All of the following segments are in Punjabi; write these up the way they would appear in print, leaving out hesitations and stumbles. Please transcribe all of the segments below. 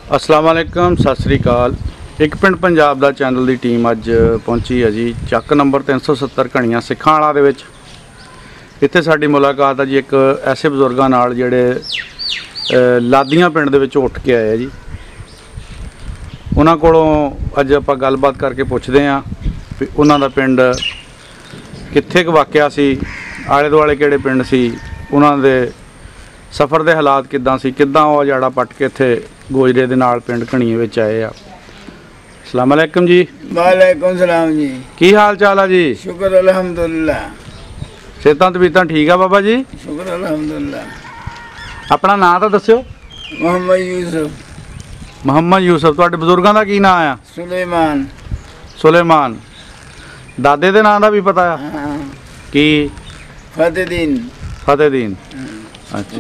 अस्सलाम वालेकुम, सत श्री अकाल। एक पिंड पंजाब दा चैनल की टीम अज पहुंची है जी ਚੱਕ नंबर 370 घणियां सिखां वाला दे विच। इत्थे साडी मुलाकात है जी एक ऐसे बजुर्गों नाल जिहड़े लादियां पिंड दे विच उठ के आए जी। उन्हां कोलों अज आपां गलबात करके पुछदे हां भी उन्हां दा पिंड कित्थे क वाकिया सी, आले दुआले किहड़े पिंड सी, उन्हां दे सफ़र के हालात किदां सी, किदां वो जाड़ा पट के इत्थे गोजरे दे नाल पिंड घणिए विच आए आ। अस्सलाम वालेकुम जी। वालेकुम सलाम जी। की हाल चाल है जी? शुक्र अल्हम्दुलिल्लाह। सेहतां तबीयतां ठीक आ बाबा जी? शुक्र अल्हम्दुलिल्लाह। अपना नाम तो दस्सिओ। मोहम्मद यूसुफ। मोहम्मद यूसुफ। तुहाडे बजुर्गों का की नाम आ? सुलेमान। सुलेमान। दादे दे नाम का भी पता है? हाँ। की? फतेहदीन। फतेहदीन। अच्छा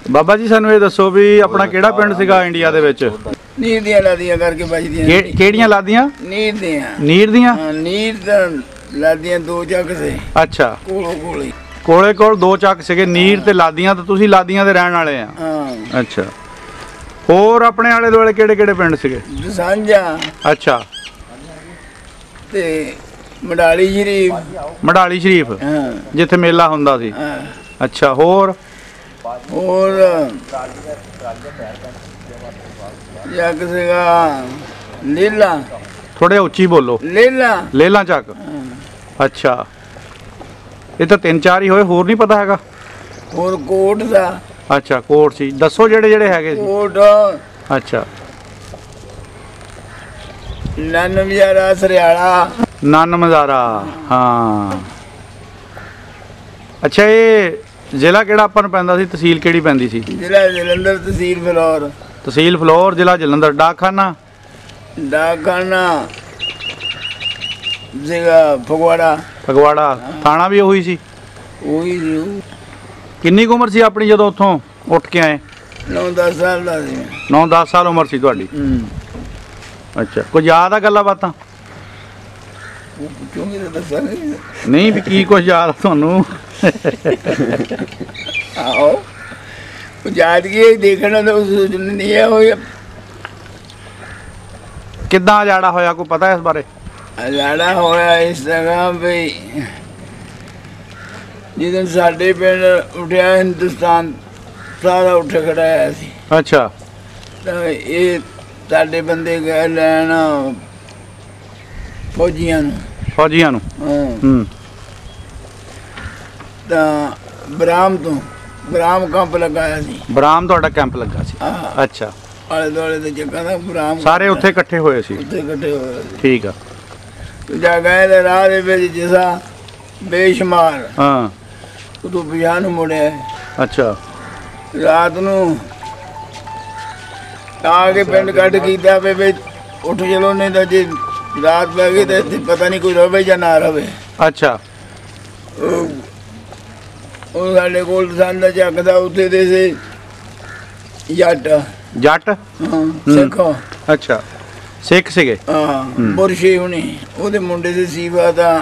बाबा जी, सानू ये दसो भी अपना केड़ा पिंड सीगा इंडिया दे विच? नीर दियां लादियां करके बजदियां। केड़ियां लादियां? नीर दियां। नीर दियां? हाँ, नीर दा लादियां दो जग से। अच्छा, कोलो कोली। कोले कोल दो ਚੱਕ ਸੀਗੇ नीर ते लादियां। तो तुसीं लादियां दे रहण वाले आ? हाँ। अच्छा, होर अपने आले दुआले किहड़े किहड़े पिंड सीगे? दसांजा अच्छा, ते मडाली शरीफ। मडाली शरीफ हाँ। जिथे मेला हुंदा सी। हाँ। अच्छा, होर? और जग सीगा लीला। थोड़े उच्ची बोलो। लीला। लेला ਚੱਕ। अच्छा, ये तो 3-4 ही होए, होर नहीं पता हैगा? और कोट दा। अच्छा, कोट सी। दसो जेड़े जेड़े हैगे सी। कोट अच्छा, ननमजारा सरियाला। नन मज़ारा। हाँ, अच्छा, ये ਜ਼ਿਲ੍ਹਾ ਕਿਹੜਾ ਆਪਾਂ ਨੂੰ ਪੈਂਦਾ ਸੀ? ਤਹਿਸੀਲ ਕਿਹੜੀ ਪੈਂਦੀ ਸੀ? ਜ਼ਿਲ੍ਹਾ ਜਲੰਧਰ, ਤਹਿਸੀਲ ਫਲੌਰ। ਤਹਿਸੀਲ ਫਲੌਰ, ਜ਼ਿਲ੍ਹਾ ਜਲੰਧਰ। ਡਾਕਖਾਨਾ? ਡਾਕਖਾਨਾ ਸੀਗਾ ਫਗਵਾੜਾ। ਫਗਵਾੜਾ। ਥਾਣਾ ਵੀ ਉਹੀ ਸੀ? ਉਹੀ ਸੀ। ਕਿੰਨੀ ਕੁ ਉਮਰ ਸੀ ਆਪਣੀ ਜਦੋਂ ਉੱਥੋਂ ਉੱਠ ਕੇ ਆਏ? 9-10 ਸਾਲ ਦਾ ਸੀ। 9-10 ਸਾਲ ਉਮਰ ਸੀ ਤੁਹਾਡੀ? ਅੱਛਾ, ਕੁਝ ਯਾਦ ਆ ਗੱਲਾਂ ਬਾਤਾਂ? ਉਹ ਪੁੱਛੋਗੇ ਤਾਂ ਦੱਸਾਂਗੇ। ਨਹੀਂ ਵੀ ਕੀ ਕੁਝ ਯਾਦ ਆ ਤੁਹਾਨੂੰ? ਆਓ ਯਾਦਗੀ ਦੇਖਣਾ ਤਾਂ ਉਸ ਨਹੀਂ ਹੈ ਹੋਇਆ। ਕਿੱਦਾਂ ਜਾੜਾ ਹੋਇਆ, ਕੋਈ ਪਤਾ ਇਸ ਬਾਰੇ? ਲਾੜਾ ਹੋਇਆ ਇਸ ਤਰ੍ਹਾਂ ਵੀ ਜਦੋਂ ਸਾਡੇ ਪਿੰਡ ਉੱਠਿਆ ਹਿੰਦੁਸਤਾਨ ਸਾਰਾ ਉੱਠ ਖੜਾ ਆਇਆ ਸੀ। ਅੱਛਾ, ਤਾਂ ਇਹ ਸਾਡੇ ਬੰਦੇ ਗਏ ਲੈਣ ਫੌਜੀਆਂ ਨੂੰ। ਫੌਜੀਆਂ ਨੂੰ? ਹਾਂ। ਤਾਂ ਬਰਾਮ ਤੋਂ ਬਰਾਮ ਕੰਪ ਲਗਾਇਆ ਸੀ। ਬਰਾਮ ਤੁਹਾਡਾ ਕੈਂਪ ਲੱਗਾ ਸੀ? ਹਾਂ। ਅੱਛਾ, ਆਲੇ ਦੁਆਲੇ ਦੇ ਜਗ੍ਹਾ ਦਾ ਬਰਾਮ ਸਾਰੇ ਉੱਥੇ ਇਕੱਠੇ ਹੋਏ ਸੀ? ਉੱਥੇ ਇਕੱਠੇ ਹੋਏ ਸੀ। ਠੀਕ ਆ। ਜਾ ਗਏ ਤੇ ਰਾਹ ਦੇ ਵਿੱਚ ਜਿਸਾ ਬੇਸ਼ੁਮਾਰ। ਹਾਂ। ਉਦੋਂ ਪਿਆ ਨੂੰ ਮੁੜਿਆ। ਅੱਛਾ, ਰਾਤ ਨੂੰ ਆ ਕੇ ਪਿੰਡ ਕੱਢ ਕੀਤਾ ਵੀ ਉੱਠ ਚਲੋ, ਨਹੀਂ ਤਾਂ ਜੇ ਰਾਤ ਪੈ ਗਈ ਤਾਂ ਇੱਥੇ ਪਤਾ ਨਹੀਂ ਕੋਈ ਰਵੇ ਜਾਂ ਨਾ ਰਵੇ। ਅੱਛਾ, ਉਹ ਸਾਡੇ ਕੋਲ ਸੰਦ ਚੱਕਦਾ ਉੱਥੇ ਦੇ ਸੀ ਜੱਟ। ਜੱਟ? ਹਾਂ, ਸਿੱਖ। ਅੱਛਾ, ਸਿੱਖ ਸੀਗੇ? ਹਾਂ, ਬੁਰਸ਼ੀ ਹੁਣੀ। ਉਹਦੇ ਮੁੰਡੇ ਦੇ ਸੀਵਾ ਤਾਂ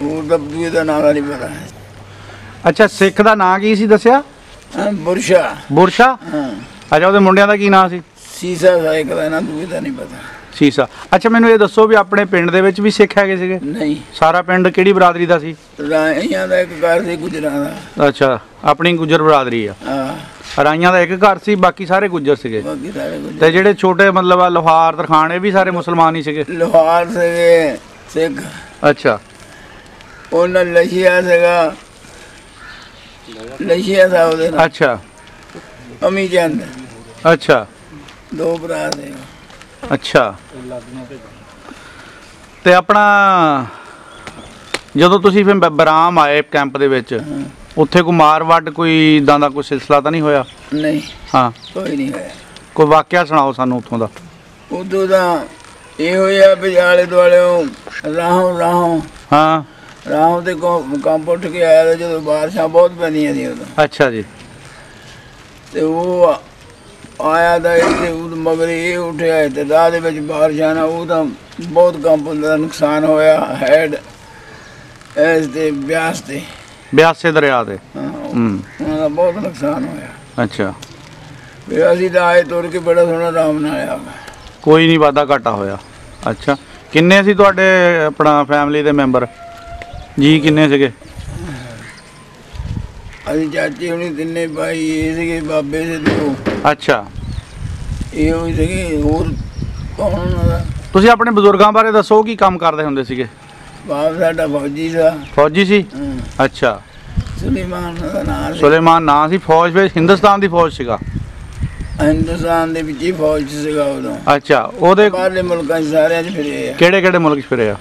ਹੋਰ ਦਾ ਦੂਏ ਦਾ ਨਾਂ ਨਹੀਂ ਪਤਾ। ਅੱਛਾ, ਸਿੱਖ ਦਾ ਨਾਂ ਕੀ ਸੀ ਦੱਸਿਆ? ਹਾਂ, ਬੁਰਸ਼ਾ। ਬੁਰਸ਼ਾ? ਹਾਂ। ਅੱਛਾ, ਉਹਦੇ ਮੁੰਡਿਆਂ ਦਾ ਕੀ ਨਾਂ ਸੀ? ਸੀਸਾ ਸਾਇਕ ਦਾ ਨਾਂ ਦੂਏ ਦਾ ਨਹੀਂ ਪਤਾ। ਸੀਸਾ। ਅੱਛਾ, ਮੈਨੂੰ ਇਹ ਦੱਸੋ ਵੀ ਆਪਣੇ ਪਿੰਡ ਦੇ ਵਿੱਚ ਵੀ ਸਿੱਖ ਹੈਗੇ ਸੀਗੇ? ਨਹੀਂ। ਸਾਰਾ ਪਿੰਡ ਕਿਹੜੀ ਬਰਾਦਰੀ ਦਾ ਸੀ? ਰਾਈਆਂ ਦਾ ਇੱਕ ਘਰ ਸੀ, ਗੁਜਰਾਂ ਦਾ। ਅੱਛਾ, ਆਪਣੀ ਗੁੱਜਰ ਬਰਾਦਰੀ ਆ। ਹਾਂ। ਰਾਈਆਂ ਦਾ ਇੱਕ ਘਰ ਸੀ, ਬਾਕੀ ਸਾਰੇ ਗੁੱਜਰ ਸੀਗੇ? ਬਾਕੀ ਸਾਰੇ ਗੁਜਰ। ਤੇ ਜਿਹੜੇ ਛੋਟੇ ਮਤਲਬ ਆ ਲੋਹਾਰ ਤਰਖਾਣ, ਇਹ ਵੀ ਸਾਰੇ ਮੁਸਲਮਾਨ ਹੀ ਸੀਗੇ? ਲੋਹਾਰ ਸੀਗੇ ਸਿੱਖ। ਅੱਛਾ। ਉਹਨਾਂ ਲਸ਼ੀਆ ਸੀਗਾ, ਲਸ਼ੀਆ ਸਾਹਿਬ ਦੇ ਨਾਲ। ਅੱਛਾ। ਅਮੀ ਚੰਦ। ਅੱਛਾ। ਦੋ ਭਰਾ ਸੀ। ਅੱਛਾ, ਤੇ ਆਪਣਾ ਜਦੋਂ ਤੁਸੀਂ ਫਿਰ ਬਰਾਮ ਆਏ ਕੈਂਪ ਦੇ ਵਿੱਚ, ਉੱਥੇ ਕੋਈ ਮਾਰ ਵੱਢ ਕੋਈ ਇਦਾਂ ਦਾ ਕੋਈ ਸਿਲਸਿਲਾ ਤਾਂ ਨਹੀਂ ਹੋਇਆ? ਨਹੀਂ। ਹਾਂ, ਕੋਈ ਨਹੀਂ ਹੋਇਆ। ਕੋਈ ਵਾਕਿਆ ਸੁਣਾਓ ਸਾਨੂੰ ਉੱਥੋਂ ਦਾ। ਉਦੋਂ ਦਾ ਇਹ ਹੋਇਆ ਵੀ ਆਲੇ ਦੁਆਲੇ ਰਾਹੋਂ ਹਾਂ। ਰਾਹੋਂ ਤੇ ਕੰਪ ਉੱਠ ਕੇ ਆਇਆ ਜਦੋਂ ਬਾਰਿਸ਼ਾਂ ਬਹੁਤ ਪੈਂਦੀਆਂ ਸੀ ਉਦੋਂ। ਅੱਛਾ ਜੀ। ਤੇ ਉਹ ਆਇਆ ਤਾਂ ਇੱਥੇ ਮਗਰ ਇਹ ਉੱਠਿਆ ਤੇ ਰਾਹ ਦੇ ਵਿੱਚ ਬਾਰਿਸ਼ਾਂ ਨਾਲ ਉਹ ਤਾਂ ਬਹੁਤ ਕੰਪ ਦਾ ਨੁਕਸਾਨ ਹੋਇਆ। ਹੈਡ ਇਸ ਦੇ ਬਿਆਸ ਤੇ ਬਿਆਸੇ ਦਰਿਆ ਦੇ ਉਹਨਾਂ ਦਾ ਬਹੁਤ ਨੁਕਸਾਨ ਹੋਇਆ। ਅੱਛਾ, ਫਿਰ ਅਸੀਂ ਤਾਂ ਆਏ ਤੁਰ ਕੇ ਬੜਾ ਸੋਹਣਾ ਆਰਾਮ ਨਾਲ ਆ ਗਏ। ਕੋਈ ਨਹੀਂ ਵਾਧਾ ਘਾਟਾ ਹੋਇਆ। ਅੱਛਾ, ਕਿੰਨੇ ਸੀ ਤੁਹਾਡੇ ਆਪਣਾ ਫੈਮਿਲੀ ਦੇ ਮੈਂਬਰ ਜੀ, ਕਿੰਨੇ ਸੀਗੇ? ਅਸੀਂ ਚਾਚੇ ਹੁਣੀ ਤਿੰਨੇ ਭਾਈ ਇਹ ਸੀਗੇ, ਬਾਬੇ ਦੇ ਦੋ। ਅੱਛਾ, ਇਹ ਹੋਈ ਸੀਗੇ, ਹੋਰ ਕੌਣ ਉਹਨਾਂ ਦਾ? ਤੁਸੀਂ ਆਪਣੇ ਬਜ਼ੁਰਗਾਂ ਬਾਰੇ ਦੱਸੋ, ਕੀ ਕੰਮ ਕਰਦੇ ਹੁੰਦੇ ਸੀਗੇ? ਬਾਪ ਸਾਡਾ ਫੌਜੀ ਦਾ। ਫੌਜੀ ਸੀ? ਹਾਂ। ਅੱਛਾ, ਸੁਲੇਮਾਨ ਦਾ ਨਾਮ ਸੀ। ਸੁਲੇਮਾਨ ਨਾਂ ਸੀ। ਫੌਜ ਵਿੱਚ ਹਿੰਦੁਸਤਾਨ ਦੀ ਫੌਜ ਸੀਗਾ? ਹਿੰਦੁਸਤਾਨ ਦੇ ਵਿੱਚ ਹੀ ਫੌਜ 'ਚ ਸੀਗਾ ਉਦੋਂ। ਅੱਛਾ, ਉਹਦੇ ਬਾਹਰਲੇ ਮੁਲਕਾਂ 'ਚ ਸਾਰਿਆਂ 'ਚ ਫਿਰੇ ਆ। ਕਿਹੜੇ ਕਿਹੜੇ ਮੁਲਕ 'ਚ ਫਿਰੇ ਆ?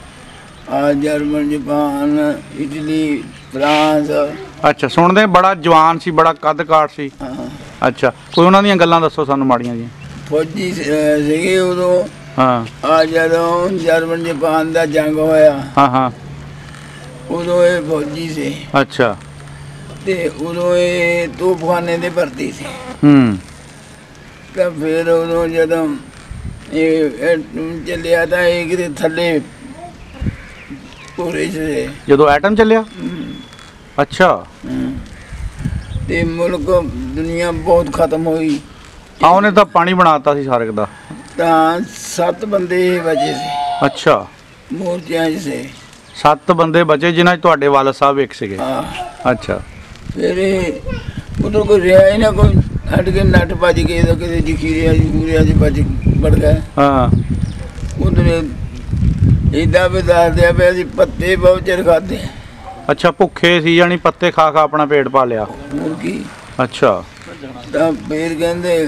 German, Japan, Italy, France. ਅੱਛਾ, ਸੁਣਦੇ ਬੜਾ ਜਵਾਨ ਸੀ, ਬੜਾ ਕੱਦ ਕਾਠ ਸੀ। ਹਾਂ, ਅੱਛਾ, ਕੋਈ ਉਹਨਾਂ ਦੀਆਂ ਗੱਲਾਂ ਦੱਸੋ ਸਾਨੂੰ ਮਾੜੀਆਂ ਜੀ। ਫੌਜੀ ਸੀਗੇ ਉਦੋਂ। ਹਾਂ ਜਦੋਂ ਜਰਮਨ ਜਾਪਾਨ ਦਾ ਜੰਗ ਹੋਇਆ, ਹਾਂ ਹਾਂ, ਉਦੋਂ ਇਹ ਫੌਜੀ ਸੀ। ਅੱਛਾ, ਤੇ ਉਦੋਂ ਇਹ ਤੋਪਖਾਨੇ ਦੇ ਭਰਤੀ ਸੀ। ਹੂੰ, ਤਾਂ ਫਿਰ ਉਦੋਂ ਜਦੋਂ ਇਹ ਚੱਲਿਆ ਤਾਂ ਇਹ ਕਿਤੇ ਥੱਲੇ ਪੂਰੇ ਸੀ। ਜਦੋਂ ਐਟਮ ਚੱਲਿਆ? ਅੱਛਾ, ਤੇ ਮੁਲਕ ਦੁਨੀਆ ਬਹੁਤ ਖਤਮ ਹੋਈ। ਆ ਉਹਨੇ ਤਾਂ ਪਾਣੀ ਬਣਾਤਾ ਸੀ ਸਾਰਕ ਦਾ। ਤਾਂ 7 ਬੰਦੇ ਬਚੇ ਸੀ, ਅੱਛਾ, ਮੋਰਚਿਆਂ 'ਚ ਸੀ। 7 ਬੰਦੇ ਬਚੇ, ਜਿਨ੍ਹਾਂ 'ਚ ਤੁਹਾਡੇ ਵਾਲਦ ਸਾਹਿਬ ਇੱਕ ਸੀਗੇ? ਹਾਂ। ਅੱਛਾ, ਫਿਰ ਇਹ ਉਦੋਂ ਕੋਈ ਰਿਹਾ ਹੀ ਨਾ, ਕੋਈ ਹਟ ਕੇ ਨੱਠ ਭੱਜ ਗਏ ਤਾਂ ਕਿਤੇ ਜਖੀਰਿਆ ਜਖੂਰਿਆ 'ਚ ਵੜ ਗਏ। ਹਾਂ, ਉਧਰ ਇੱਦਾਂ ਵੀ ਦੱਸਦੇ ਆ ਵੀ ਅਸੀਂ ਪੱਤੇ ਬਹੁਤ ਚਿਰ ਖਾਧੇ। ਅੱਛਾ, ਭੁੱਖੇ ਸੀ ਯਾਨੀ ਪੱਤੇ ਖਾ ਖਾ ਆਪਣਾ ਪੇਟ ਪਾ ਲਿਆ? ਹੋਰ ਕੀ। ਅੱਛਾ, ਤਾਂ ਫਿਰ ਕਹਿੰਦੇ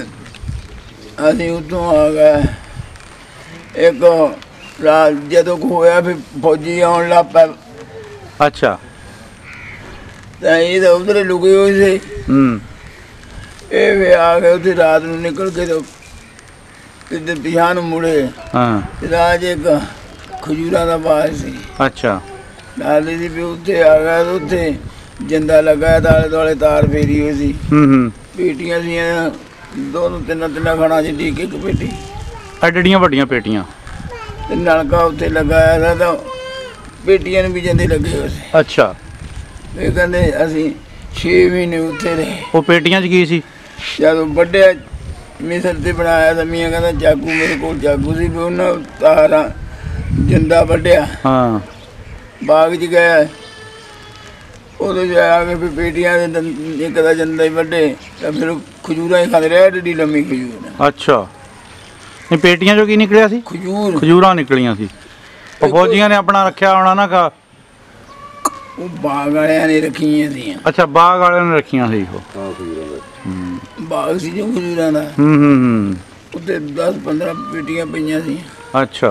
ਅਸੀਂ ਉੱਥੋਂ ਆ ਗਏ। ਇੱਕ ਰਾਤ ਜਦੋਂ ਹੋਇਆ ਫਿਰ ਫੌਜੀ ਆਉਣ ਲੱਗ ਪਏ। ਅੱਛਾ, ਤਾਂ ਇਹ ਤਾਂ ਉਧਰ ਲੁਕੇ ਹੋਏ ਸੀ। ਹੂੰ, ਇਹ ਵੀ ਆ ਗਏ ਉੱਥੇ ਰਾਤ ਨੂੰ ਨਿਕਲ ਕੇ ਤਾਂ ਕਿਤੇ ਪਿਛਾਂਹ ਨੂੰ ਮੁੜੇ। ਹਾਂ, ਰਾਜ ਇੱਕ ਖਜੂਰਾਂ ਦਾ ਬਾਗ ਸੀ। ਅੱਛਾ, ਨਾਲੇ ਦੀ ਵੀ ਉੱਥੇ ਆ ਗਿਆ ਤੇ ਉੱਥੇ ਜਿੰਦਾ ਲੱਗਾ ਤਾਂ ਆਲੇ ਦੁਆਲੇ ਤਾਰ ਫੇਰੀ ਹੋਈ ਸੀ। ਹੂੰ, ਪੇਟੀਆਂ ਸੀਆਂ, 2-3 ਖਾਣਾ ਚ ਢੀਕ ਇੱਕ ਪੇਟੀ ਐਡੀਆਂ ਵੱਡੀਆਂ ਪੇਟੀਆਂ? ਤੇ ਨਲਕਾ ਉੱਥੇ ਲਗਾਇਆ ਤਾਂ ਪੇਟੀਆਂ ਨੂੰ ਵੀ ਜਿੰਦੇ ਲੱਗੇ ਹੋਏ ਸੀ। ਅੱਛਾ, ਇਹ ਕਹਿੰਦੇ ਅਸੀਂ 6 ਮਹੀਨੇ ਉੱਥੇ ਰਹੇ। ਉਹ ਪੇਟੀਆਂ 'ਚ ਕੀ ਸੀ? ਜਦੋਂ ਵੱਡਿਆ ਮਿਸਰ ਤੇ ਬਣਾਇਆ ਤਾਂ ਮੀਆਂ ਕਹਿੰਦਾ ਚਾਕੂ, ਮੇਰੇ ਕੋਲ ਚਾਕੂ ਸੀ, ਵੀ ਉਹਨਾਂ ਤਾਰਾਂ ਜਿੰਦਾ ਵੱਢਿਆ, ਹਾਂ, ਬਾਗ 'ਚ ਗਿਆ। ਉਦੋਂ ਜਾ ਕੇ ਫਿਰ ਪੇਟੀਆਂ ਦੇ ਇੱਕ ਦਾ ਜੰਦਾ ਹੀ ਵੱਢੇ ਤਾਂ ਫਿਰ ਖਜੂਰਾਂ ਹੀ ਖਾਂਦੇ ਰਿਹਾ, ਏਡੀ ਲੰਮੀ ਖਜੂਰ। ਅੱਛਾ, ਇਹ ਪੇਟੀਆਂ 'ਚੋਂ ਕੀ ਨਿਕਲਿਆ ਸੀ? ਖਜੂਰ। ਖਜੂਰਾਂ ਨਿਕਲੀਆਂ ਸੀ। ਉਹ ਫੌਜੀਆਂ ਨੇ ਆਪਣਾ ਰੱਖਿਆ ਹੋਣਾ ਨਾ ਖਾ? ਉਹ ਬਾਗ ਵਾਲਿਆਂ ਨੇ ਰੱਖੀਆਂ ਸੀ। ਅੱਛਾ, ਬਾਗ ਵਾਲਿਆਂ ਨੇ ਰੱਖੀਆਂ ਸੀ ਉਹ? ਬਾਗ ਸੀ ਜੋ ਖਜੂਰਾਂ ਦਾ। ਹੂੰ, ਉੱਥੇ 10-15 ਪੇਟੀਆਂ ਪਈਆਂ ਸੀ। ਅੱਛਾ,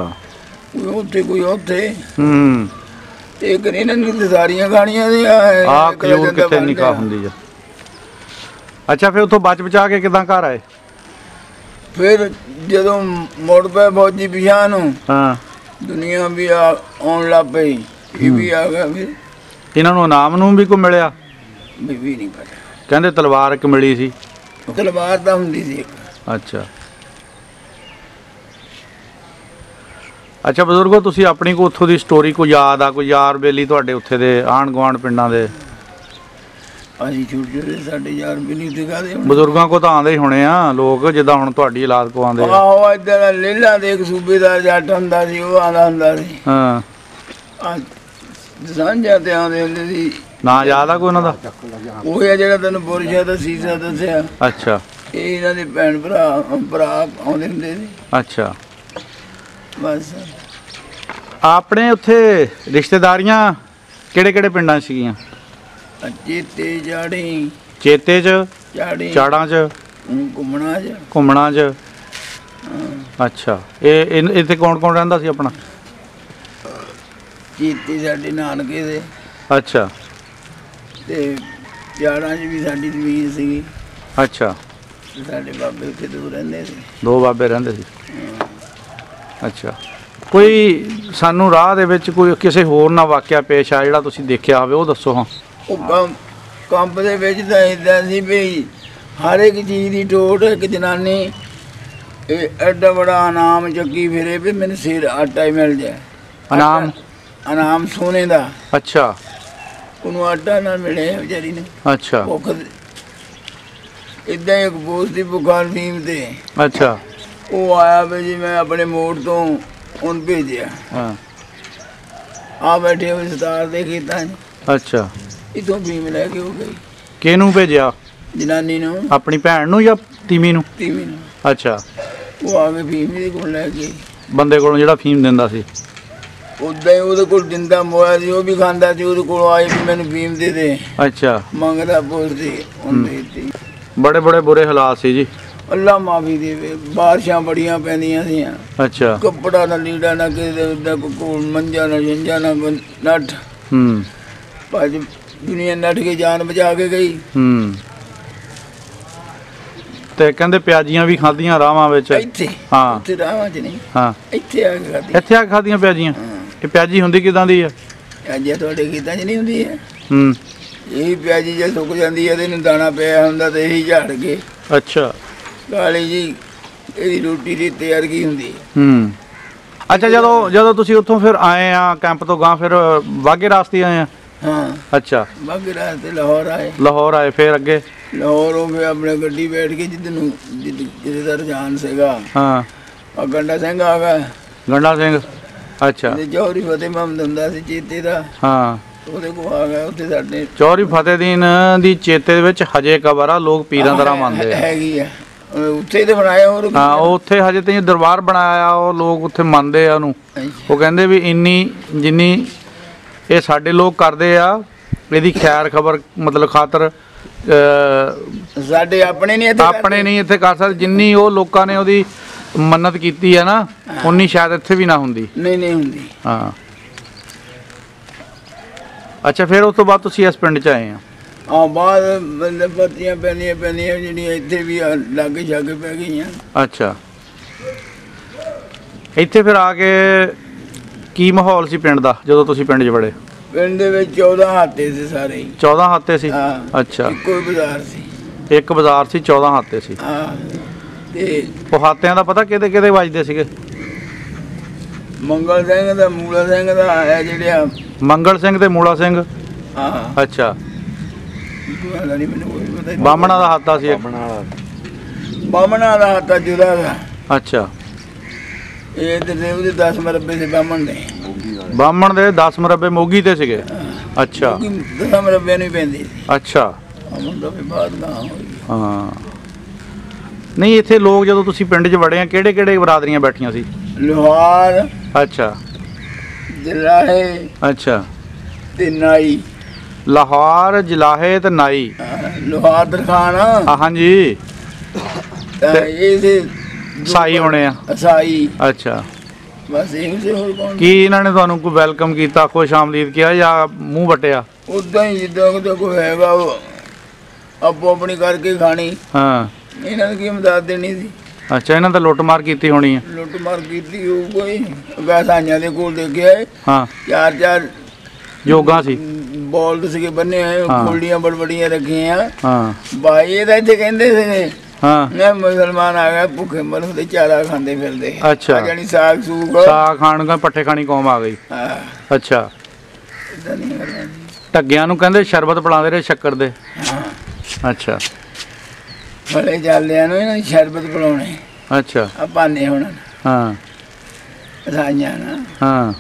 ਕੋਈ ਉੱਥੇ ਕੋਈ ਉੱਥੇ। ਹੂੰ, ਇੱਕ ਇਹਨਾਂ ਨੇ ਸਾਰੀਆਂ ਖਾਣੀਆਂ ਸੀ। ਆ ਖਜੂਰ ਕਿੱਥੇ ਨਿਕਾ ਹੁੰਦੀ ਆ। ਅੱਛਾ, ਫਿਰ ਉੱਥੋਂ ਬਚ ਬਚਾ ਕੇ ਕਿੱਦਾਂ ਘਰ ਆਏ? ਫਿਰ ਜਦੋਂ ਮੁੜ ਪਏ ਫੌਜੀ ਪਿਛਾਂਹ ਨੂੰ, ਹਾਂ, ਦੁਨੀਆ ਵੀ ਆਉਣ ਲੱਗ ਪਈ। ਇਹ ਵੀ ਆ ਗਿਆ। ਫਿਰ ਇਹਨਾਂ ਨੂੰ ਇਨਾਮ ਨੂੰ ਵੀ ਕੋਈ ਮਿਲਿਆ? ਵੀ ਨਹੀਂ ਪਤਾ। ਕਹਿੰਦੇ ਤਲਵਾਰ ਇੱਕ ਮਿਲੀ ਸੀ। ਤਲਵਾਰ ਤਾਂ ਹੁੰਦੀ ਸੀ ਇੱਕ। ਅੱਛਾ, ਅੱਛਾ ਬਜ਼ੁਰਗੋ, ਤੁਸੀਂ ਆਪਣੀ ਕੋ ਉੱਥੋਂ ਦੀ ਸਟੋਰੀ ਕੋਈ ਯਾਦ ਆ, ਕੋਈ ਯਾਰ ਬੇਲੀ ਤੁਹਾਡੇ ਉੱਥੇ ਦੇ ਆਂਢ ਗੁਆਂਢ ਪਿੰਡਾਂ ਦੇ? ਅਸੀਂ ਛੋਟੇ ਸਾਡੇ ਯਾਰ ਵੀ ਨਹੀਂ ਦਿਖਾਦੇ। ਬਜ਼ੁਰਗਾਂ ਕੋ ਤਾਂ ਆਉਂਦੇ ਹੀ ਹੋਣੇ ਆ ਲੋਕ, ਜਿੱਦਾਂ ਹੁਣ ਤੁਹਾਡੀ ਔਲਾਦ ਕੋ ਆਉਂਦੇ ਆ। ਆਹੋ, ਇੱਦਾਂ ਦਾ ਲੇਲਾ ਦੇ ਇੱਕ ਸੂਬੇਦਾਰ ਜੱਟ ਹੁੰਦਾ ਸੀ, ਉਹ ਆਉਂਦਾ ਹੁੰਦਾ ਸੀ। ਹਾਂ, ਸਾਂਝਾ ਤੇ ਆਉਂਦੇ ਹੁੰਦੇ ਸੀ। ਨਾਂ ਯਾਦ ਆ ਕੋਈ ਉਹਨਾਂ ਦਾ? ਉਹ ਆ ਜਿਹੜਾ ਤੈਨੂੰ ਪੁਰਸ਼ਾ ਦਾ ਸੀਸਾ ਦੱਸਿਆ। ਅੱਛਾ, ਇਹ ਇਹਨਾਂ ਦੇ ਭੈਣ ਭਰਾ ਆਉਂਦੇ ਹੁੰਦੇ ਸੀ। ਅੱਛਾ, ਬਸ। ਆਪਣੇ ਉੱਥੇ ਰਿਸ਼ਤੇਦਾਰੀਆਂ ਕਿਹੜੇ ਕਿਹੜੇ ਪਿੰਡਾਂ 'ਚ ਸੀਗੀਆਂ? ਚੇਤੇ ਚਾੜੀ, ਚੇਤੇ 'ਚ, ਚਾੜੀ, ਚਾੜਾਂ 'ਚ, ਘੁੰਮਣਾ ਚ। ਘੁੰਮਣਾ 'ਚ? ਅੱਛਾ, ਇਹ ਇੱਥੇ ਕੌਣ ਕੌਣ ਰਹਿੰਦਾ ਸੀ ਆਪਣਾ? ਚੇਤੇ ਸਾਡੇ ਨਾਨਕੇ ਦੇ, ਅੱਛਾ, ਤੇ ਚਾੜਾਂ 'ਚ ਵੀ ਸਾਡੀ ਜ਼ਮੀਨ ਸੀਗੀ। ਅੱਛਾ, ਤੇ ਸਾਡੇ ਬਾਬੇ ਉੱਥੇ ਦੂਰ ਰਹਿੰਦੇ ਸੀ। 2 ਬਾਬੇ ਰਹਿੰਦੇ ਸੀ। ਅੱਛਾ, ਕੋਈ ਸਾਨੂੰ ਰਾਹ ਦੇ ਵਿੱਚ ਕੋਈ ਕਿਸੇ ਹੋਰ ਨਾਲ ਵਾਕਿਆ ਪੇਸ਼ ਆ ਜਿਹੜਾ ਤੁਸੀਂ ਦੇਖਿਆ ਹੋਵੇ, ਉਹ ਦੱਸੋ ਹਾਂ। ਉਹ ਕੰਪ ਦੇ ਵਿੱਚ ਤਾਂ ਇਦਾਂ ਸੀ ਵੀ ਹਰ ਇੱਕ ਚੀਜ਼ ਦੀ ਟੋਟ। ਇੱਕ ਜਨਾਨੀ ਇਹ ਐਡਾ ਬੜਾ ਇਨਾਮ ਚੱਕੀ ਫਿਰੇ ਵੀ ਮੈਨੂੰ ਸਿਰ ਆਟਾ ਹੀ ਮਿਲ ਜਾਏ। ਇਨਾਮ? ਇਨਾਮ ਸੋਨੇ ਦਾ। ਅੱਛਾ, ਉਹਨੂੰ ਆਟਾ ਨਾ ਮਿਲੇ ਵਿਚਾਰੀ ਨੂੰ। ਅੱਛਾ, ਭੁੱਖ ਇਦਾਂ ਇੱਕ ਬੋਸ ਦੀ ਬੁਖਾਰ ਫੀਮ ਤੇ ਅੱਛਾ ਉਹ ਆਇਆ ਵੀ ਜੀ ਮੈਂ ਆਪਣੇ ਮੋੜ ਤੋਂ ਉਹਨੂੰ ਭੇਜਿਆ ਹਾਂ ਆ ਬੈਠੇ ਹੋਏ ਸਰਦਾਰ ਦੇ ਖੇਤਾਂ 'ਚ ਅੱਛਾ ਇੱਥੋਂ ਫੀਮ ਲੈ ਕੇ ਉਹ ਗਈ ਕਿਹਨੂੰ ਭੇਜਿਆ ਜਨਾਨੀ ਨੂੰ ਆਪਣੀ ਭੈਣ ਨੂੰ ਜਾਂ ਤੀਵੀਂ ਨੂੰ ਤੀਵੀਂ ਨੂੰ ਅੱਛਾ ਉਹ ਆ ਕੇ ਫੀਮ ਦੇ ਕੋਲ ਲੈ ਗਈ ਬੰਦੇ ਕੋਲੋਂ ਜਿਹੜਾ ਫੀਮ ਦਿੰਦਾ ਸੀ ਉਦਾਂ ਹੀ ਉਹਦੇ ਕੋਲ ਜਿੰਦਾ ਮੋਇਆ ਸੀ ਉਹ ਵੀ ਖਾਂਦਾ ਸੀ ਉਹਦੇ ਕੋਲ ਆਏ ਵੀ ਮੈਨੂੰ ਫੀਮ ਦੇ ਦੇ ਅੱਛਾ ਮੰਗਦਾ ਪੁੱਛਦੀ ਉਹਨੇ ਦਿੱਤੀ ਬੜੇ ਬੜੇ ਬੁਰੇ ਹਾਲਾਤ ਸੀ ਜੀ ਅੱਲਾ ਮਾਫੀ ਦੇਵੇ ਬਾਰਿਸ਼ਾਂ ਬੜੀਆਂ ਪੈਂਦੀਆਂ ਸੀ ਅੱਛਾ ਕੱਪੜਾ ਨਾ ਲੀੜਾ ਨਾ ਕਿਸੇ ਦਾ ਕੋਲ ਮੰਜਾ ਨਾ ਜੰਜਾ ਨਾ ਨੱਠ ਹੂੰ ਭੱਜ ਦੁਨੀਆ ਨੱਠ ਕੇ ਜਾਨ ਬਚਾ ਕੇ ਗਈ ਹੂੰ ਤੇ ਕਹਿੰਦੇ ਪਿਆਜ਼ੀਆਂ ਵੀ ਖਾਧੀਆਂ ਰਾਹਾਂ ਵਿੱਚ ਇੱਥੇ ਹਾਂ ਉੱਥੇ ਰਾਵਾਂ 'ਚ ਨਹੀਂ ਹਾਂ ਇੱਥੇ ਆ ਕੇ ਖਾਧੀ ਇੱਥੇ ਆ ਕੇ ਖਾਧੀਆਂ ਪਿਆਜ਼ੀਆਂ ਇਹ ਪਿਆਜ਼ੀ ਹੁੰਦੀ ਕਿਦਾਂ ਦੀ ਆ ਅੱਜ ਤੁਹਾਡੇ ਖੇਤਾਂ 'ਚ ਨਹੀਂ ਹੁੰਦੀ ਹੈ ਹੂੰ ਇਹ ਪਿਆਜੀ ਜੇ ਸੁੱਕ ਜਾਂਦੀ ਹੈ ਤੇ ਇਹਨੂੰ ਦਾਣਾ ਪਿਆ ਹੁੰਦਾ ਤੇ ਇਹੀ ਝਾੜ ਕੇ ਅੱਛਾ ਕਾਲੀ ਜੀ ਇਹਦੀ ਰੋਟੀ ਦੀ ਤਿਆਰ ਕੀ ਹੁੰਦੀ ਹੂੰ ਅੱਛਾ ਜਦੋਂ ਤੁਸੀਂ ਉੱਥੋਂ ਫਿਰ ਆਏ ਆ ਕੈਂਪ ਤੋਂ ਗਾਂ ਫਿਰ ਵਾਘੇ ਰਾਸਤੇ ਆਏ ਆ ਹਾਂ ਅੱਛਾ ਬਾਕੀ ਰਾਸਤੇ ਲਾਹੌਰ ਆਏ ਲਾਹੌਰ ਆਏ ਫਿਰ ਅੱਗੇ ਲਾਹੌਰ ਉਹ ਫਿਰ ਆਪਣੇ ਗੱਡੀ ਬੈਠ ਕੇ ਜਿਹਦੇ ਦਾ ਰੁਝਾਨ ਸੀਗਾ ਹਾਂ ਆ ਗੰਡਾ ਸਿੰਘ ਆ ਗਿਆ ਗੰਡਾ ਸਿੰਘ ਅੱਛਾ ਤੇ ਜੌਹਰੀ ਫਤਿਹ ਮੁਹੰਮਦ ਹੁੰਦਾ ਸੀ ਚੇਤੇ ਦਾ ਹਾਂ ਉਹਦੇ ਕੋਲ ਆ ਗਿਆ ਉੱਥੇ ਸਾਡੇ ਚੌਧਰੀ ਫਤਿਹਦੀਨ ਦੀ ਚੇਤੇ ਦੇ ਵਿੱਚ ਹਜੇ ਕਬਰ ਆ ਲੋਕ ਪੀਰਾਂ ਤਰ੍ਹਾਂ ਮੰਨਦੇ ਆ ਹੈਗੀ ਆ ਉੱਥੇ ਤੇ ਬਣਾਇਆ ਹੋਰ ਹਾਂ ਉਹ ਉੱਥੇ ਹਜੇ ਤੇ ਦਰਬਾਰ ਬਣਾਇਆ ਉਹ ਲੋਕ ਉੱਥੇ ਮੰਨਦੇ ਆ ਉਹਨੂੰ ਉਹ ਕਹਿੰਦੇ ਵੀ ਇੰਨੀ ਜਿੰਨੀ ਇਹ ਸਾਡੇ ਲੋਕ ਕਰਦੇ ਆ ਇਹਦੀ ਖੈਰ ਖਬਰ ਮਤਲਬ ਖਾਤਰ ਸਾਡੇ ਆਪਣੇ ਨਹੀਂ ਇੱਥੇ ਆਪਣੇ ਨਹੀਂ ਇੱਥੇ ਕਰ ਸਕਦੇ ਜਿੰਨੀ ਉਹ ਲੋਕਾਂ ਨੇ ਉਹਦੀ ਮੰਨਤ ਕੀਤੀ ਹੈ ਨਾ ਉਨੀ ਸ਼ਾਇਦ ਇੱਥੇ ਵੀ ਨਾ ਹੁੰਦੀ ਨਹੀਂ ਹੁੰਦੀ ਹਾਂ ਅੱਛਾ ਫਿਰ ਉਸ ਤੋਂ ਬਾਅਦ ਤੁਸੀਂ ਇਸ ਪਿੰਡ 'ਚ ਆਏ ਆ ਬਾਅਦ ਮਤਲਬ ਪੱਤੀਆਂ ਪੈਣੀਆਂ ਜਿਹੜੀਆਂ ਇੱਥੇ ਵੀ ਲਾਗੇ ਛਾਗੇ ਪੈ ਗਈਆਂ ਅੱਛਾ ਇੱਥੇ ਫਿਰ ਆ ਕੇ ਕੀ ਮਾਹੌਲ ਸੀ ਪਿੰਡ ਦਾ ਜਦੋਂ ਤੁਸੀਂ ਪਿੰਡ 'ਚ ਵੜੇ ਪਿੰਡ ਦੇ ਵਿੱਚ 14 ਹਾਤੇ ਸੀ ਸਾਰੇ ਹੀ 14 ਹਾਤੇ ਸੀ ਹਾਂ ਅੱਛਾ ਕੋਈ ਬਾਜ਼ਾਰ ਸੀ ਇੱਕ ਬਾਜ਼ਾਰ ਸੀ 14 ਹਾਤੇ ਸੀ ਹਾਂ ਤੇ ਉਹ ਹਾਤਿਆਂ ਦਾ ਪਤਾ ਕਿਹਦੇ ਕਿਹਦੇ ਵੱਜਦੇ ਸੀਗੇ ਮੰਗਲ ਸਿੰਘ ਦਾ ਮੂਲਾ ਸਿੰਘ ਦਾ ਆਇਆ ਜਿਹੜਾ ਮੰਗਲ ਸਿੰਘ ਤੇ ਮੂਲਾ ਸਿੰਘ ਹਾਂ ਅੱਛਾ ਪਤਾ ਨਹੀਂ ਮੈਨੂੰ ਕੋਈ ਪਤਾ ਨਹੀਂ ਬਾਹਮਣਾ ਦਾ ਹਾਤਾ ਸੀ ਇੱਕ ਬਾਮਣਾ ਦਾ ਹਾਤਾ ਜੁਦਾ ਦਾ ਅੱਛਾ ਇਹ ਤੇ ਉਹਦੇ 10 ਮਰਬੇ ਸੀ ਬਾਮਣ ਦੇ ਬਾਹਮਣ ਦੇ 10 ਮਰਬੇ ਮੋਗੀ ਤੇ ਸੀਗੇ ਅੱਛਾ 10 ਮਰਬੇ ਨਹੀਂ ਪੈਂਦੀ ਸੀ ਅੱਛਾ ਬਾਮਣ ਦਾ ਵੀ ਬਾਅਦ ਨਾ ਹੋਈ ਹਾਂ ਨਹੀਂ ਇੱਥੇ ਲੋਕ ਜਦੋਂ ਤੁਸੀਂ ਪਿੰਡ 'ਚ ਵੜੇ ਆ ਕਿਹੜੇ ਕਿਹੜੇ ਬਰਾਦਰੀਆਂ ਬੈਠੀਆਂ ਸੀ ਲੋਹਾਰ ਅੱਛਾ ਜਲਾਹੇ ਅੱਛਾ ਤੇ ਨਾਈ ਲਾਹੌਰ ਜਲਾਹੇ ਤੇ ਨਾਈ ਲੋਹਾਰ ਦਰਖਾਨ ਹਾਂਜੀ ਇਹ ਸੀ ਸਾਈ ਹੋਣੇ ਆ ਸਾਈ ਅੱਛਾ ਬਸ ਇਹ ਸੀ ਹੋਰ ਕੌਣ ਕੀ ਇਹਨਾਂ ਨੇ ਤੁਹਾਨੂੰ ਕੋਈ ਵੈਲਕਮ ਕੀਤਾ ਖੁਸ਼ ਆਮਦੀਦ ਕਿਹਾ ਜਾਂ ਮੂੰਹ ਵਟਿਆ ਉਦਾਂ ਹੀ ਜਿੱਦਾਂ ਕਿ ਕੋਈ ਹੈਗਾ ਉਹ ਆਪੋ ਆਪਣੀ ਕਰਕੇ ਖਾਣੀ ਹਾਂ ਇਹਨਾਂ ਨੂੰ ਕੀ ਮਦਦ ਦੇਣੀ ਸੀ ਅੱਛਾ ਇਹਨਾਂ ਤਾਂ ਲੁੱਟਮਾਰ ਕੀਤੀ ਹੋਣੀ ਆ ਲੁੱਟ ਮਾਰ ਕੀਤੀ ਉਹ ਕੋਈ ਵੈਸਾਈਆਂ ਦੇ ਕੋਲ ਦੇਖਿਆ ਹਾਂ ਚਾਰ ਯੋਗਾ ਸੀ ਬੋਲਦ ਸੀਗੇ ਬੰਨੇ ਹੋਏ ਹਾਂ। ਖੋਲੀਆਂ ਬੜਬੜੀਆਂ ਰੱਖੀਆਂ ਹਾਂ ਬਾਈ ਇਹਦਾ ਇੱਥੇ ਕਹਿੰਦੇ ਸੀਗੇ ਹਾਂ ਮੈਂ ਮੁਸਲਮਾਨ ਆ ਗਿਆ ਭੁੱਖੇ ਮਰਨ ਦੇ ਚਾਰਾ ਖਾਂਦੇ ਫਿਰਦੇ ਅੱਛਾ। ਆ ਜਾਣੀ ਸਾਗ ਸੂਗ ਸਾਗ ਖਾਣ ਦਾ ਪੱਠੇ ਖਾਣੀ ਕੌਮ ਆ ਗਈ ਹਾਂ ਅੱਛਾ ਇਦਾਂ ਨਹੀਂ ਕਰਨਾ ਜੀ। ਢੱਗਿਆਂ ਨੂੰ ਕਹਿੰਦੇ ਸ਼ਰਬਤ ਪਿਲਾਉਂਦੇ ਰਹੇ ਸ਼ੱਕਰ ਦੇ ਹਾਂ ਅੱਛਾ ਬੜੇ ਚੱਲਿਆਂ ਨੂੰ ਇਹਨਾਂ ਨੂੰ ਸ਼ਰਬਤ ਪਿਲਾਉਣੇ ਅੱਛਾ ਆ ਪਾਣੇ ਹੁਣ ਹਾਂ ਰਾਈਆਂ ਨਾ ਹਾਂ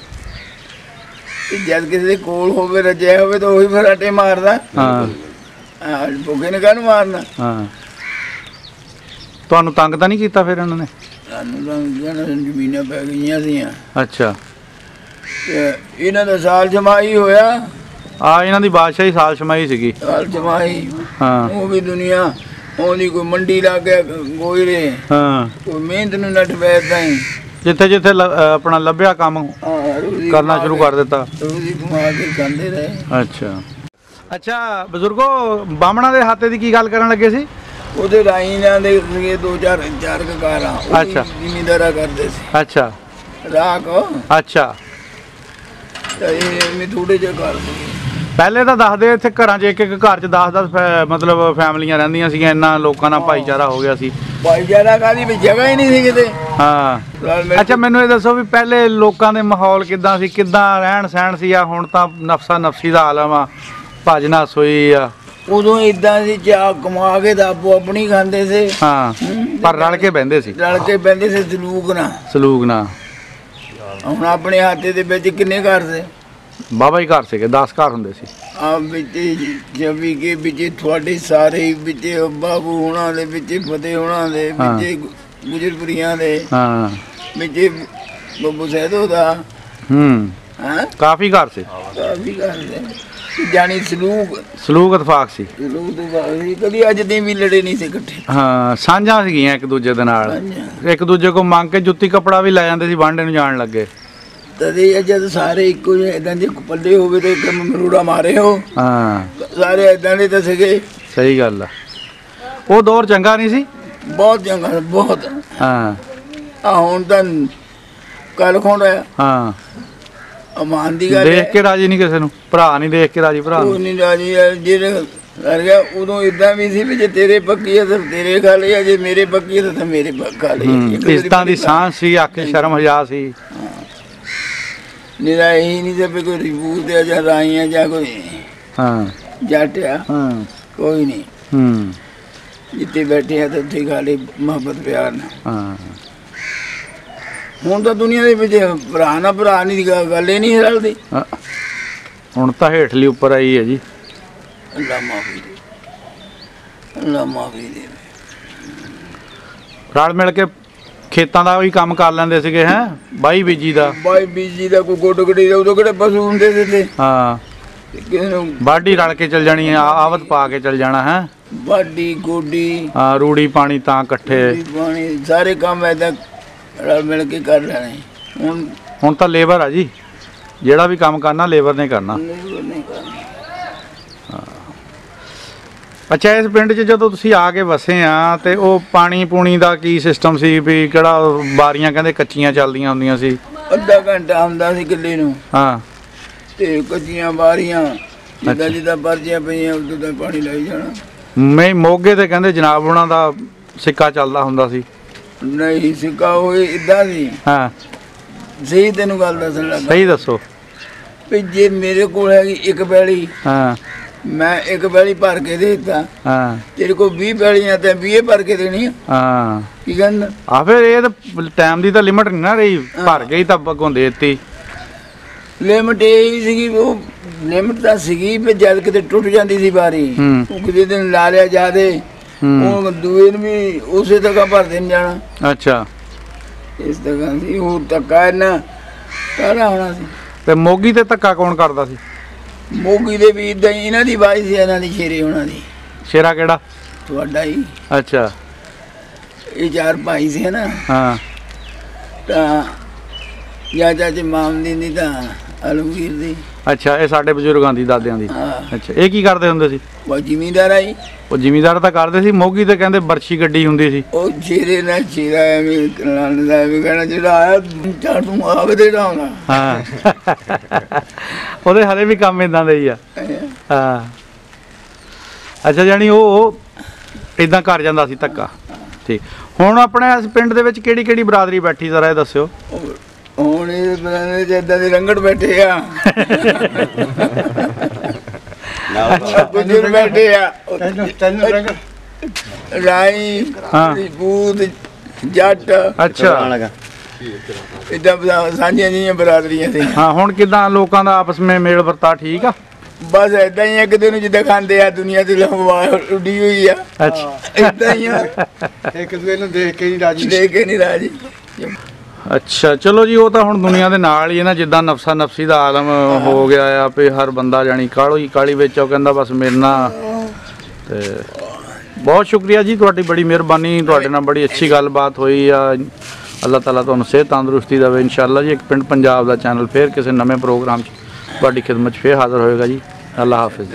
ਤੇ ਜਦ ਕਿਸੇ ਦੇ ਕੋਲ ਹੋਵੇ ਰੱਜਿਆ ਹੋਵੇ ਤਾਂ ਉਹੀ ਫਰਾਟੇ ਮਾਰਦਾ ਹਾਂ ਆ ਭੁੱਖੇ ਨੇ ਕਾਹਨੂੰ ਮਾਰਨਾ ਹਾਂ ਤੁਹਾਨੂੰ ਤੰਗ ਤਾਂ ਨਹੀਂ ਕੀਤਾ ਫਿਰ ਇਹਨਾਂ ਨੇ ਸਾਨੂੰ ਤਾਂ ਇਹਨਾਂ ਨੂੰ ਜ਼ਮੀਨਾਂ ਪੈ ਗਈਆਂ ਸੀਆਂ ਅੱਛਾ ਤੇ ਇਹਨਾਂ ਦਾ ਸਾਲ ਜਮਾਈ ਹੋਇਆ ਆ ਇਹਨਾਂ ਦੀ ਬਾਦਸ਼ਾਹੀ ਸਾਲ ਛਮਾਈ ਸੀਗੀ ਸਾਲ ਜਮਾਈ ਹਾਂ ਉਹ ਵੀ ਦੁਨੀਆ ਉਹਦੀ ਕੋਈ ਮੰਡੀ ਲਾ ਕੇ ਗੋਇਰੇ ਹਾਂ ਕੋਈ ਮਿਹਨਤ ਨੂੰ ਨੱਠ ਬੈਠਦਾ ਹੀ ਜਿੱਥੇ ਜਿੱਥੇ ਆਪਣਾ ਲੱਭਿਆ ਕੰਮ ਕਰਨਾ ਸ਼ੁਰੂ ਕਰ ਦਿੱਤਾ ਰੋਜ਼ੀ ਕਮਾ ਕੇ ਖਾਂਦੇ ਰਹੇ ਅੱਛਾ ਅੱਛਾ ਬਜ਼ੁਰਗੋ ਬਾਹਮਣਾ ਦੇ ਹਾਤੇ ਦੀ ਕੀ ਗੱਲ ਕਰਨ ਲੱਗੇ ਸੀ ਉਹਦੇ ਰਾਈਆਂ ਦੇ ਸੀਗੇ ਦੋ ਚਾਰ ਘਰਾਂ ਅੱਛਾ। ਜ਼ਿਮੀਂਦਾਰਾ ਕਰਦੇ ਸੀ ਅੱਛਾ ਰਾਖ ਅੱਛਾ ਤੇ ਇਹ ਮੈਂ ਥੋੜੇ ਜਿਹਾ ਕਰ ਸੀ ਪਹਿਲੇ ਤਾਂ ਦੱਸਦੇ ਇੱਥੇ ਘਰਾਂ 'ਚ ਇੱਕ ਇੱਕ ਘਰ 'ਚ 10-10 ਮਤਲਬ ਫੈਮਲੀਆਂ ਰਹਿੰਦੀਆਂ ਸੀਗੀਆਂ ਇੰਨਾ ਲੋਕਾਂ ਨਾਲ ਭਾਈਚਾਰਾ ਹੋ ਗਿਆ ਸੀ ਭਾਈਚਾਰਾ ਕਾਹਦੀ ਵੀ ਜਗ੍ਹਾ ਹੀ ਨਹੀਂ ਸੀ ਕਿਤੇ ਹਾਂ ਰਲ ਮਿਲ ਅੱਛਾ ਮੈਨੂੰ ਇਹ ਦੱਸੋ ਵੀ ਪਹਿਲੇ ਲੋਕਾਂ ਦੇ ਮਾਹੌਲ ਕਿੱਦਾਂ ਸੀ ਕਿੱਦਾਂ ਰਹਿਣ ਸਹਿਣ ਸੀ ਆ ਹੁਣ ਤਾਂ ਨਫਸਾ ਨਫਸੀ ਦਾ ਆਲਮ ਆ ਭਜਨਾ ਸੋਈ ਆ ਉਦੋਂ ਇਦਾਂ ਸੀ ਚਾਹ ਕਮਾ ਕੇ ਤਾਂ ਆਪੋ ਆਪਣੀ ਖਾਂਦੇ ਸੀ। ਹਾਂ, ਪਰ ਰਲ ਕੇ ਬਹਿੰਦੇ ਸੀ। ਰਲ ਕੇ ਬਹਿੰਦੇ ਸੀ ਸਲੂਕ ਨਾ। ਹੁਣ ਆਪਣੇ ਹੱਥੇ ਦੇ ਵਿੱਚ ਕਿੰਨੇ ਘਰ ਸੀ? ਬਾਬਾ ਹੀ ਘਰ ਸੀਗੇ, 10 ਘਰ ਹੁੰਦੇ ਸੀ। ਆ ਵਿੱਚ ਜਵੀ ਕੇ ਵਿੱਚ ਤੁਹਾਡੇ ਸਾਰੇ ਵਿੱਚ ਬਾਬੂ ਹੋਣਾ ਦੇ ਵਿੱਚ ਫਤਿਹ ਹੋਣਾ ਦੇ ਵਿੱਚ ਗੁਜਰਪੁਰੀਆਂ ਦੇ ਹਾਂ ਵਿੱਚ ਬੱਬੂ ਸੈਦੋ ਦਾ ਹਾਂ ਕਾਫੀ ਘਰ ਸੀ। ਕਾਫੀ ਘਰ ਸੀ ਜਾਨੀ ਸਲੂਕ ਇਤਫਾਕ ਸੀ। ਕਦੀ ਅੱਜ ਦੇ ਵੀ ਲੜੇ ਨਹੀਂ ਸੀ ਇਕੱਠੇ। ਹਾਂ, ਸਾਂਝਾਂ ਸੀਗੀਆਂ ਇੱਕ ਦੂਜੇ ਦੇ ਨਾਲ, ਇੱਕ ਦੂਜੇ ਕੋ ਮੰਗ ਕੇ ਜੁੱਤੀ ਕੱਪੜਾ ਵੀ ਲੈ ਜਾਂਦੇ ਸੀ, ਵਾਂਡੇ ਨੂੰ ਜਾਣ ਲੱਗੇ। ਤਦੇ ਜਦ ਸਾਰੇ ਇੱਕੋ ਜਿਹੇ ਇਦਾਂ ਦੇ ਪੱਲੇ ਹੋਵੇ ਤੇ ਇੱਕ ਮਰੂੜਾ ਮਾਰੇ ਹੋ। ਹਾਂ, ਸਾਰੇ ਇਦਾਂ ਦੇ ਤਾਂ ਸੀਗੇ। ਸਹੀ ਗੱਲ ਆ। ਉਹ ਦੌਰ ਚੰਗਾ ਨਹੀਂ ਸੀ? ਬਹੁਤ ਚੰਗਾ, ਬਹੁਤ। ਹਾਂ, ਆ ਹੁਣ ਤਾਂ ਕੱਲ ਖੋਂਦਾ। ਹਾਂ, ਅਮਾਨ ਦੀ ਗੱਲ ਦੇਖ ਕੇ ਰਾਜੀ ਨਹੀਂ ਕਿਸੇ ਨੂੰ, ਭਰਾ ਨਹੀਂ ਦੇਖ ਕੇ ਰਾਜੀ। ਭਰਾ ਉਹ ਨਹੀਂ ਰਾਜੀ। ਜਿਹੜੇ ਕਰ ਗਿਆ ਉਦੋਂ ਇਦਾਂ ਵੀ ਸੀ ਵੀ ਜੇ ਤੇਰੇ ਪੱਕੀ ਹੈ ਤਾਂ ਤੇਰੇ ਖਾ ਲਿਆ, ਜੇ ਮੇਰੇ ਪੱਕੀ ਹੈ ਤਾਂ ਮੇਰੇ ਖਾ ਲਿਆ। ਇੱਜ਼ਤਾਂ ਦੀ ਸਾਂਝ ਸੀ, ਅੱਖ ਸ਼ਰਮ ਹਯਾ ਸੀ। ਨਿਰਾ ਇਹੀ ਨਹੀਂ ਤੇ ਕੋਈ ਰਿਬੂਤ ਹੈ ਜਾਂ ਰਾਈਆਂ ਜਾਂ ਕੋਈ ਜੱਟ ਆ, ਕੋਈ ਨਹੀਂ। ਜਿੱਥੇ ਬੈਠੇ ਆ ਤੇ ਉੱਥੇ ਖਾ ਲਈ ਮੁਹੱਬਤ ਪਿਆਰ ਨਾਲ। ਹੁਣ ਤਾਂ ਦੁਨੀਆ ਦੇ ਵਿੱਚ ਭਰਾ ਨਾ ਭਰਾ ਨਹੀਂ ਦੀ ਗੱਲ ਹੀ ਨਹੀਂ ਰਲਦੀ। ਹੁਣ ਤਾਂ ਹੇਠਲੀ ਉੱਪਰ ਆਈ ਹੈ ਜੀ। ਅੱਲਾ ਮਾਫੀ ਦੇ, ਅੱਲਾ ਮਾਫੀ ਦੇ। ਰਲ ਮਿਲ ਕੇ ਖੇਤਾਂ ਦਾ ਵੀ ਕੰਮ ਕਰ ਲੈਂਦੇ ਸੀਗੇ। ਹੈ ਬਾਈ ਬੀਜੀ ਦਾ ਕੋਈ ਗੋਡ ਗੜੀ ਦਾ ਉਦੋਂ ਕਿਹੜੇ ਪਸ਼ੂ ਹੁੰਦੇ ਸੀ। ਹਾਂ, ਵਾਢੀ ਰਲ ਕੇ ਚਲ ਜਾਣੀ, ਆਵਤ ਪਾ ਕੇ ਚਲ ਜਾਣਾ। ਹੈ ਵਾਢੀ ਗੋਡੀ, ਹਾਂ, ਰੂੜੀ ਪਾਣੀ ਤਾਂ ਇਕੱਠੇ, ਪਾਣੀ ਸਾਰੇ ਕੰਮ ਏਦਾਂ ਰਲ ਮਿਲ ਕੇ ਕਰ ਲੈਣੇ। ਹੁਣ ਤਾਂ ਲੇਬਰ ਆ ਜੀ, ਜਿਹੜਾ ਵੀ ਕੰਮ ਕਰਨਾ ਲੇਬਰ ਨੇ ਕਰਨਾ। ਅੱਛਾ, ਇਸ ਪਿੰਡ 'ਚ ਜਦੋਂ ਤੁਸੀਂ ਆ ਕੇ ਵਸੇ ਆ ਤੇ ਉਹ ਪਾਣੀ ਪੂਣੀ ਦਾ ਕੀ ਸਿਸਟਮ ਸੀ? ਵੀ ਕਿਹੜਾ ਬਾਰੀਆਂ ਕਹਿੰਦੇ ਕੱਚੀਆਂ ਚੱਲਦੀਆਂ ਹੁੰਦੀਆਂ ਸੀ? ਅੱਧਾ ਘੰਟਾ ਹੁੰਦਾ ਸੀ ਕਿੱਲੇ ਨੂੰ। ਹਾਂ, ਤੇ ਕੱਚੀਆਂ ਬਾਰੀਆਂ ਜਿੱਦਾਂ ਪਰਚੀਆਂ ਪਈਆਂ ਉਦੋਂ ਤਾਂ ਪਾਣੀ ਲਾਈ ਜਾਣਾ। ਮੈਂ ਮੋਗੇ ਤੇ ਕਹਿੰਦੇ ਜਨਾਬ ਉਹਨਾਂ ਦਾ ਸਿੱਕਾ ਚੱਲਦਾ ਹੁੰਦਾ ਸੀ। ਨਹੀਂ, ਸਿੱਕਾ ਉਹ ਇਦਾਂ ਸੀ। ਹਾਂ, ਸਹੀ ਤੈਨੂੰ ਗੱਲ ਦੱਸਣ ਲੱਗਾ। ਸਹੀ ਦੱਸੋ। ਵੀ ਜੇ ਮੇਰੇ ਕੋਲ ਹੈਗੀ ਇੱਕ ਬੈਲੀ, ਹਾਂ, ਮੈਂ ਇੱਕ ਬੈਲੀ ਭਰ ਕੇ ਦੇ ਦਿੱਤਾ। ਹਾਂ, ਤੇਰੇ ਕੋਲ 20 ਬੈਲੀਆਂ ਤੇ 20 ਭਰ ਕੇ ਦੇਣੀ ਆ। ਹਾਂ, ਕੀ ਕਹਿੰਦਾ? ਆ ਫਿਰ ਇਹ ਤਾਂ ਟਾਈਮ ਦੀ ਤਾਂ ਲਿਮਟ ਨਹੀਂ ਨਾ ਰਹੀ, ਭਰ ਗਈ ਤਾਂ ਅੱਗੋਂ ਦੇ ਦਿੱਤੀ। ਲਿਮਟ ਇਹ ਸੀਗੀ, ਉਹ ਲਿਮਟ ਤਾਂ ਸੀਗੀ ਵੀ ਜਦ ਕਿਤੇ ਟੁੱਟ ਜਾਂਦੀ ਸੀ ਬਾਰੀ, ਉਹ ਕਿਤੇ ਦਿਨ ਲਾ ਲਿਆ ਜਾਦੇ, ਉਹ ਦੂਏ ਨੂੰ ਵੀ ਉਸੇ ਤਰ੍ਹਾਂ ਭਰ ਦੇਣ ਜਾਣਾ। ਅੱਛਾ, ਇਸ ਤਰ੍ਹਾਂ ਸੀ। ਹੋਰ ਧੱਕਾ ਇਹਨਾਂ ਕਾਹਦਾ ਹੋਣਾ ਸੀ? ਤੇ ਮੋਗੀ ਤੇ ਧੱਕਾ ਕੌਣ ਕਰਦਾ ਸੀ? ਮੋਗੀ ਦੇ ਵੀ ਇਦਾਂ ਹੀ ਇਹਨਾਂ ਦੀ ਬਾਈ ਸੀ, ਇਹਨਾਂ ਦੀ ਸ਼ੇਰੇ ਹੋਣਾ ਦੀ। ਸ਼ੇਰਾ ਕਿਹੜਾ? ਤੁਹਾਡਾ ਹੀ। ਅੱਛਾ, ਇਹ 4 ਭਾਈ ਸੀ ਨਾ। ਹਾਂ, ਤਾਂ ਜਾਂ ਚਾਚੇ ਮਾਮਦੀਨ ਦੀ ਤਾਂ ਅਲਮਗੀਰ ਦੀ। ਅੱਛਾ, ਇਹ ਸਾਡੇ ਬਜ਼ੁਰਗਾਂ ਦੀ, ਦਾਦਿਆਂ ਦੀ। ਅੱਛਾ, ਇਹ ਕੀ ਕਰਦੇ ਹੁੰਦੇ ਸੀ? ਉਹ ਜ਼ਿਮੀਂਦਾਰ ਆਈ। ਉਹ ਜ਼ਿਮੀਂਦਾਰ ਤਾਂ ਕਰਦੇ ਸੀ। ਮੋਗੀ ਤੇ ਕਹਿੰਦੇ ਬਰਛੀ ਗੱਡੀ ਹੁੰਦੀ ਸੀ। ਉਹ ਸ਼ੇਰੇ ਨਾਲ ਸ਼ੇਰਾ ਐਵੇਂ ਕਹਿਣਾ ਜਿਹੜਾ ਆਇਆ ਚਾਰ ਤੂੰ ਆਵੇ ਤੇ ਆਉਣਾ। ਹਾਂ, ਉਹਦੇ ਹਲੇ ਵੀ ਕੰਮ ਇਦਾਂ ਦੇ ਹੀ ਆ। ਹਾਂ, ਅੱਛਾ, ਜਾਨੀ ਉਹ ਇਦਾਂ ਕਰ ਜਾਂਦਾ ਸੀ ਧੱਕਾ। ਠੀਕ। ਹੁਣ ਆਪਣੇ ਇਸ ਪਿੰਡ ਦੇ ਵਿੱਚ ਕਿਹੜੀ ਕਿਹੜੀ ਬਰਾਦਰੀ ਬੈਠੀ ਜ਼ਰਾ ਇਹ ਦੱਸਿਓ। ਹੁਣ ਇਹ ਬਰਾਦਰੀ ਜਿੱਦਾਂ ਦੇ ਰੰਗੜ ਬੈਠੇ ਆ, ਗੁਜਰ ਬੈਠੇ ਆ, ਰਾਈ, ਬੂਦ, ਜੱਟ। ਅੱਛਾ, ਇਦਾਂ ਸਾਂਝੀਆਂ ਜਿਹੀਆਂ ਬਰਾਦਰੀਆਂ ਸੀ। ਹਾਂ, ਹੁਣ ਕਿਦਾਂ ਲੋਕਾਂ ਦਾ ਆਪਸ ਵਿੱਚ ਮੇਲ ਵਰਤਾ ਠੀਕ ਆ? ਬਸ ਏਦਾਂ ਹੀ ਇੱਕ ਦੂਜੇ ਨੂੰ ਜਿੱਦਾਂ ਖਾਂਦੇ ਆ, ਦੁਨੀਆ ਤੇ ਲੰਮਾ ਉੱਡੀ ਹੋਈ ਆ। ਅੱਛਾ, ਏਦਾਂ ਹੀ ਆ, ਇੱਕ ਦੂਜੇ ਨੂੰ ਦੇਖ ਕੇ ਨਹੀਂ ਰਾਜੀ। ਦੇਖ ਕੇ ਨਹੀਂ ਰਾਜੀ। ਅੱਛਾ, ਚਲੋ ਜੀ, ਉਹ ਤਾਂ ਹੁਣ ਦੁਨੀਆ ਦੇ ਨਾਲ ਹੀ ਹੈ ਨਾ, ਜਿੱਦਾਂ ਨਫਸਾ ਨਫਸੀ ਦਾ ਆਲਮ ਹੋ ਗਿਆ ਆ ਵੀ ਹਰ ਬੰਦਾ ਜਾਣੀ ਕਾਲੀ ਵਿੱਚ ਉਹ ਕਹਿੰਦਾ ਬਸ ਮੇਰੇ ਨਾਲ। ਤੇ ਬਹੁਤ ਸ਼ੁਕਰੀਆ ਜੀ, ਤੁਹਾਡੀ ਬੜੀ ਮਿਹਰਬਾਨੀ, ਤੁਹਾਡੇ ਨਾਲ ਬੜੀ ਅੱਛੀ ਗੱਲਬਾਤ ਹੋਈ ਆ। ਅੱਲਾਹ ਤਾਲਾ ਤੁਹਾਨੂੰ ਸਿਹਤ ਤੰਦਰੁਸਤੀ ਦੇਵੇ ਇਨਸ਼ਾਅੱਲਾ ਜੀ। ਇੱਕ ਪਿੰਡ ਪੰਜਾਬ ਦਾ ਚੈਨਲ ਫੇਰ ਕਿਸੇ ਨਵੇਂ ਪ੍ਰੋਗਰਾਮ 'ਚ ਤੁਹਾਡੀ ਖਿਦਮਤ 'ਚ ਫੇਰ ਹਾਜ਼ਰ ਹੋਏਗਾ ਜੀ। ਅੱਲਾਹ ਹਾਫਿਜ਼।